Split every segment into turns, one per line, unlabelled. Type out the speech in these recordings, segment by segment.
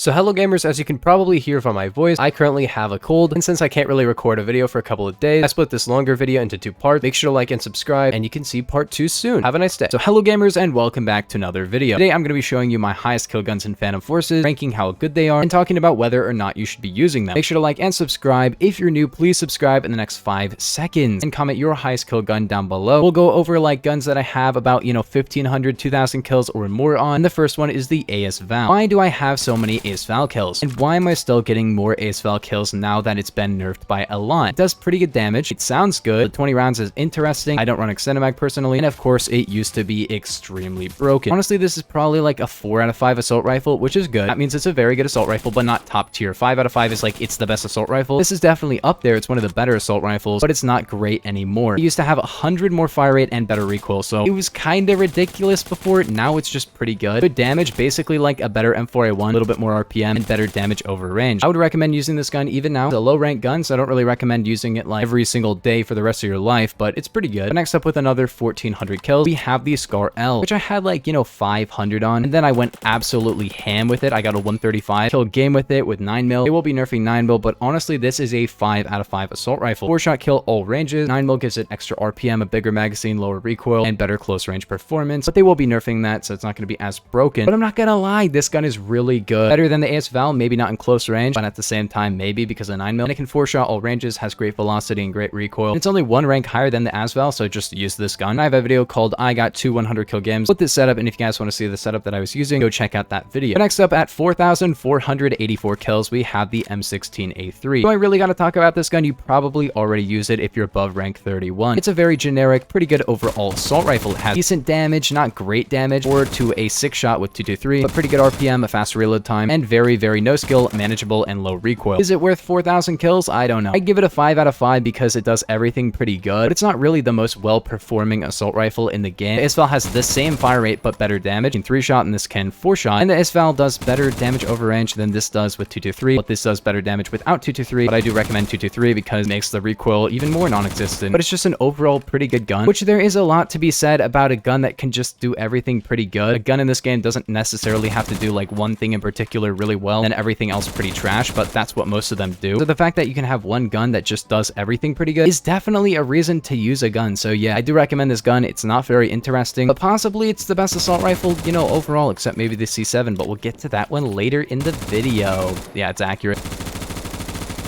So hello gamers, as you can probably hear from my voice, I currently have a cold, and since I can't really record a video for a couple of days, I split this longer video into two parts. Make sure to like and subscribe, and you can see part 2 soon. Have a nice day. So hello gamers, and welcome back to another video. Today I'm going to be showing you my highest kill guns in Phantom Forces, ranking how good they are, and talking about whether or not you should be using them. Make sure to like and subscribe. If you're new, please subscribe in the next 5 seconds, and comment your highest kill gun down below. We'll go over like guns that I have about, 1500, 2000 kills or more on. And the first one is the AS Val. Why do I have so many AS Val kills? And why am I still getting more AS Val kills now that it's been nerfed by a lot? It does pretty good damage. It sounds good. The 20 rounds is interesting. I don't run extended mag personally. And of course, it used to be extremely broken. Honestly, this is probably like a 4 out of 5 assault rifle, which is good. That means it's a very good assault rifle, but not top tier. 5 out of 5 is like, it's the best assault rifle. This is definitely up there. It's one of the better assault rifles, but it's not great anymore. It used to have 100 more fire rate and better recoil, so it was kind of ridiculous before. Now it's just pretty good. Good damage, basically like a better M4A1, a little bit more RPM, and better damage over range. I would recommend using this gun even now. It's a low rank gun, so I don't really recommend using it like every single day for the rest of your life, but it's pretty good. But next up, with another 1400 kills, we have the Scar L, which I had like, 500 on, and then I went absolutely ham with it. I got a 135 kill game with it with 9mm. They will be nerfing 9mm, but honestly, this is a 5 out of 5 assault rifle. 4-shot kill all ranges. 9mm gives it extra RPM, a bigger magazine, lower recoil, and better close range performance, but they will be nerfing that, so it's not going to be as broken. But I'm not gonna lie, this gun is really good. Better than the AS Val, maybe not in close range, but at the same time, maybe because of 9mm. And it can 4-shot all ranges, has great velocity and great recoil. And it's only 1 rank higher than the AS Val, so just use this gun. I have a video called I Got 2 100 kill games with this setup, and if you guys want to see the setup that I was using, go check out that video. But next up, at 4,484 kills, we have the M16A3. Do I really gotta talk about this gun? You probably already use it if you're above rank 31. It's a very generic, pretty good overall assault rifle. It has decent damage, not great damage, or to a 6-shot with 223, but pretty good RPM, a fast reload time, and very no skill, manageable, and low recoil. Is it worth 4,000 kills? I don't know. I'd give it a 5 out of 5 because it does everything pretty good, but it's not really the most well-performing assault rifle in the game. The AS Val has the same fire rate, but better damage. In 3-shot, and this can 4-shot, and the AS Val does better damage over range than this does with 223, but this does better damage without 223, but I do recommend 223 because it makes the recoil even more non-existent. But it's just an overall pretty good gun, which there is a lot to be said about a gun that can just do everything pretty good. A gun in this game doesn't necessarily have to do like one thing in particular really well and everything else pretty trash, but that's what most of them do. So the fact that you can have one gun that just does everything pretty good is definitely a reason to use a gun. So yeah, I do recommend this gun. It's not very interesting, but possibly it's the best assault rifle, overall, except maybe the C7, but we'll get to that one later in the video. Yeah, it's accurate.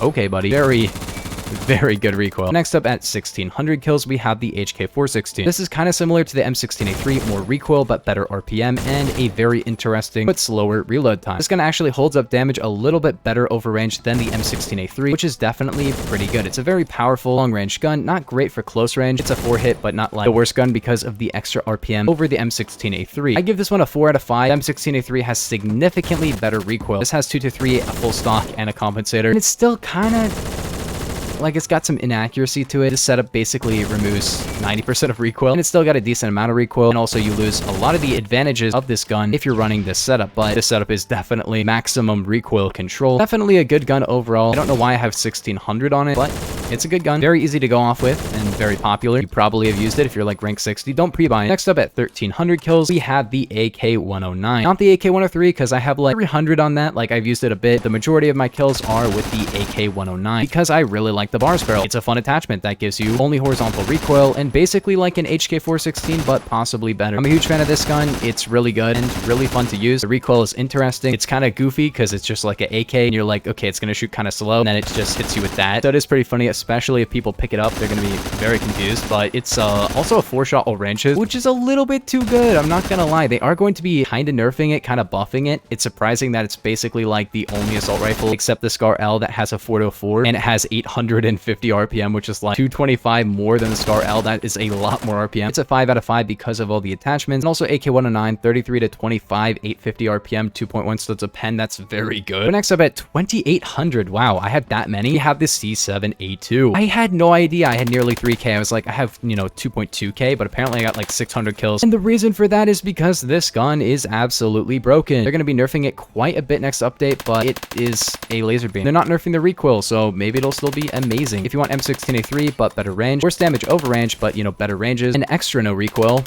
Okay, buddy. Very good recoil. Next up, at 1600 kills, we have the HK416. This is kind of similar to the M16A3, more recoil but better RPM, and a very interesting but slower reload time. This gun actually holds up damage a little bit better over range than the M16A3, which is definitely pretty good. It's a very powerful long-range gun, not great for close range. It's a 4-hit, but not like the worst gun because of the extra RPM over the M16A3. I give this one a 4 out of 5. The M16A3 has significantly better recoil. This has 223, a full stock, and a compensator, and it's still kind of like it's got some inaccuracy to it. This setup basically removes 90% of recoil, and it's still got a decent amount of recoil, and also you lose a lot of the advantages of this gun if you're running this setup, but this setup is definitely maximum recoil control. Definitely a good gun overall. I don't know why I have 1600 on it, but it's a good gun. Very easy to go off with and very popular. You probably have used it if you're like rank 60. Don't pre-buy it. Next up, at 1300 kills, we have the AK-109. Not the AK-103 because I have like 300 on that. Like, I've used it a bit. The majority of my kills are with the AK-109 because I really like the bars barrel. It's a fun attachment that gives you only horizontal recoil and basically like an HK416, but possibly better. I'm a huge fan of this gun. It's really good and really fun to use. The recoil is interesting. It's kind of goofy because it's just like an AK and you're like, okay, it's going to shoot kind of slow, and then it just hits you with that. So it is pretty funny, especially if people pick it up. They're going to be very confused, but it's also a 4-shot all ranges, which is a little bit too good. I'm not going to lie. They are going to be kind of nerfing it, kind of buffing it. It's surprising that it's basically like the only assault rifle except the Scar L that has a 404 and it has 850 RPM, which is like 225 more than the Scar L. That is a lot more RPM. It's a 5 out of 5 because of all the attachments. And also AK-109, 33 to 25, 850 RPM, 2.1 studs of pen. That's very good. But next up, at 2800, wow, I had that many. We have the C7A2. I had no idea. I had nearly 3K. I was like, I have, 2.2K, but apparently I got like 600 kills. And the reason for that is because this gun is absolutely broken. They're going to be nerfing it quite a bit next update, but it is a laser beam. They're not nerfing the recoil, so maybe it'll still be amazing. If you want M16A3, but better range, worse damage over range, but, better ranges, and extra no recoil,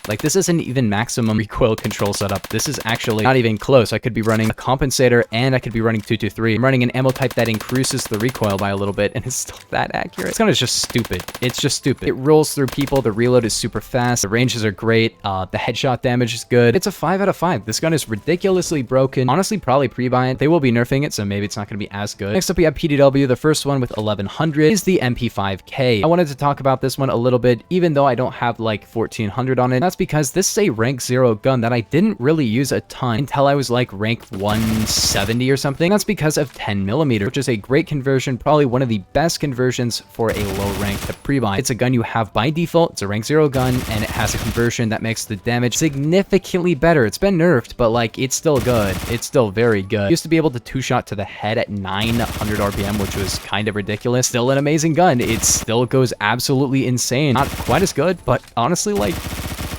Like, this isn't even maximum recoil control setup. This is actually not even close. I could be running a compensator and I could be running 223. I'm running an ammo type that increases the recoil by a little bit, and it's still that accurate. This gun is just stupid. It's just stupid. It rolls through people. The reload is super fast. The ranges are great. The headshot damage is good. It's a 5 out of 5. This gun is ridiculously broken. Honestly, probably pre-buy it. They will be nerfing it, so maybe it's not going to be as good. Next up, we have PDW. The first one with 1100 is the MP5K. I wanted to talk about this one a little bit, even though I don't have like 1400 on it. That's because this is a rank 0 gun that I didn't really use a ton until I was like rank 170 or something. That's because of 10mm, which is a great conversion, probably one of the best conversions for a low rank to pre-buy. It's a gun you have by default. It's a rank 0 gun, and it has a conversion that makes the damage significantly better. It's been nerfed, but like, it's still good. It's still very good. I used to be able to 2-shot to the head at 900 RPM, which was kind of ridiculous. Still an amazing gun. It still goes absolutely insane. Not quite as good, but honestly, like,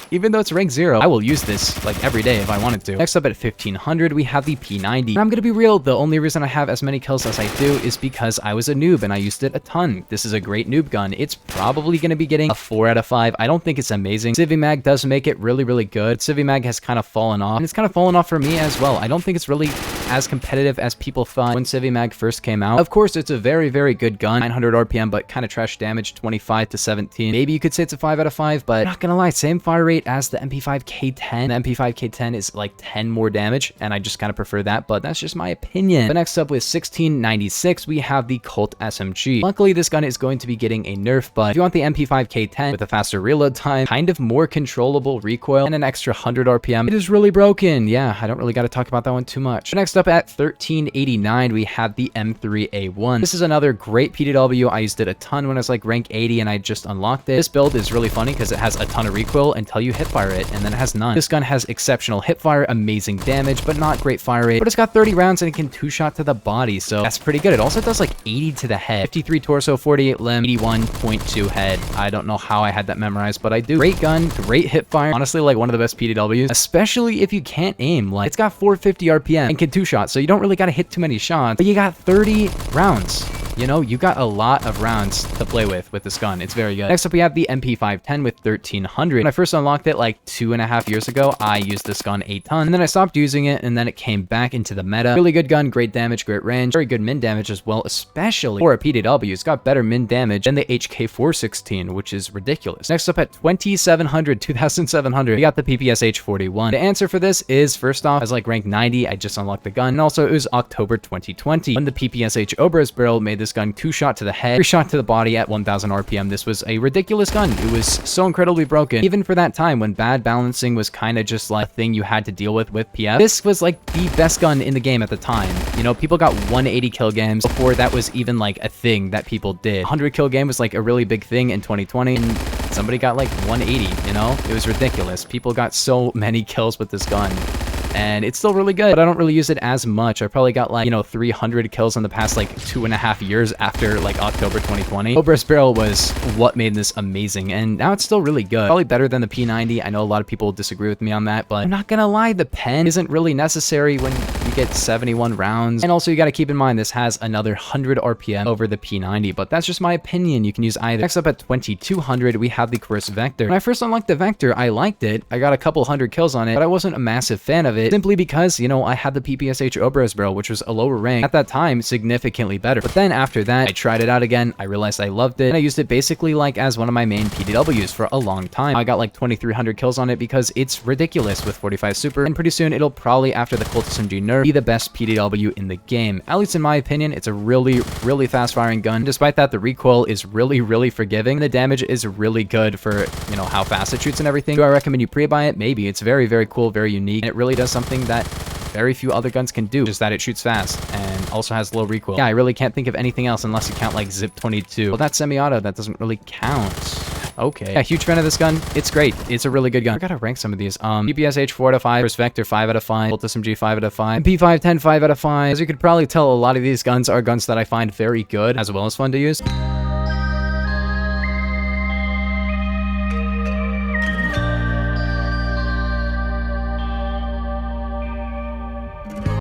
even though it's rank 0, I will use this like every day if I wanted to. Next up at 1500, we have the P90. And I'm gonna be real, the only reason I have as many kills as I do is because I was a noob and I used it a ton. This is a great noob gun. It's probably gonna be getting a 4 out of 5. I don't think it's amazing. Civimag does make it really, really good. Civimag has kind of fallen off, and it's kind of fallen off for me as well. I don't think it's really as competitive as people thought when Civimag first came out. Of course, it's a very, very good gun. 900 RPM, but kind of trash damage, 25 to 17. Maybe you could say it's a 5 out of 5, but I'm not gonna lie, same fire rate as the MP5K10. The MP5K10 is like 10 more damage, and I just kind of prefer that, but that's just my opinion. But next up with 1696, we have the Colt SMG. Luckily, this gun is going to be getting a nerf, but if you want the MP5K10 with a faster reload time, kind of more controllable recoil, and an extra 100 RPM, it is really broken. Yeah, I don't really got to talk about that one too much. But next up at 1389, we have the M3A1. This is another great PDW. I used it a ton when I was like rank 80, and I just unlocked it. This build is really funny because it has a ton of recoil until you hip fire it, and then it has none. This gun has exceptional hip fire, amazing damage, but not great fire rate. But it's got 30 rounds and it can 2-shot to the body, so that's pretty good. It also does like 80 to the head, 53 torso, 48 limb, 81.2 head. I don't know how I had that memorized, but I do. Great gun, great hip fire. Honestly, like one of the best PDWs, especially if you can't aim. Like, it's got 450 RPM and can 2-shot, so you don't really got to hit too many shots, but you got 30 rounds. You know, you got a lot of rounds to play with this gun. It's very good. Next up, we have the MP510 with 1300. When I first unlocked it like 2.5 years ago, I used this gun a ton, and then I stopped using it, and then it came back into the meta. Really good gun, great damage, great range, very good min damage as well, especially for a PDW. It's got better min damage than the HK416, which is ridiculous. Next up at 2700, we got the PPSH41. The answer for this is, first off, as like rank 90, I just unlocked the gun, and also it was October 2020 when the PPSH Obras barrel made this gun 2-shot to the head, 3-shot to the body at 1000 RPM. This was a ridiculous gun. It was so incredibly broken, even for that time when bad balancing was kind of just like a thing you had to deal with PF. This was like the best gun in the game at the time. You know, people got 180 kill games before that was even like a thing that people did. 100 kill game was like a really big thing in 2020, and somebody got like 180, you know? It was ridiculous. People got so many kills with this gun, and it's still really good, but I don't really use it as much. I probably got like, you know, 300 kills in the past like 2.5 years after like October 2020. Obras barrel was what made this amazing, and now it's still really good. Probably better than the P90. I know a lot of people disagree with me on that, but I'm not gonna lie, the pen isn't really necessary when you get 71 rounds. And also, you gotta keep in mind, this has another 100 RPM over the P90, but that's just my opinion. You can use either. Next up at 2200, we have the Chris Vector. When I first unlocked the Vector, I liked it. I got a couple 100 kills on it, but I wasn't a massive fan of it, simply because, you know, I had the PPSH Obras barrel, which was a lower rank at that time, significantly better. But then after that, I tried it out again. I realized I loved it, and I used it basically like as one of my main PDWs for a long time. I got like 2300 kills on it because it's ridiculous with 45 super, and pretty soon it'll probably, after the Colt SMG nerf, be the best PDW in the game. At least in my opinion, it's a really, really fast firing gun. Despite that, the recoil is really, really forgiving. The damage is really good for, you know, how fast it shoots and everything. Do I recommend you pre-buy it? Maybe. It's very, very cool, very unique, and it really does something that very few other guns can do, just that it shoots fast and also has low recoil. Yeah, I really can't think of anything else unless you count like Zip 22. Well, that's semi-auto. That doesn't really count. Okay. Yeah, huge fan of this gun. It's great. It's a really good gun. I gotta rank some of these. PPSH 4 out of 5, Chris Vector 5 out of 5, Colt SMG 5 out of 5, P510 5 out of 5. As you could probably tell, a lot of these guns are guns that I find very good as well as fun to use.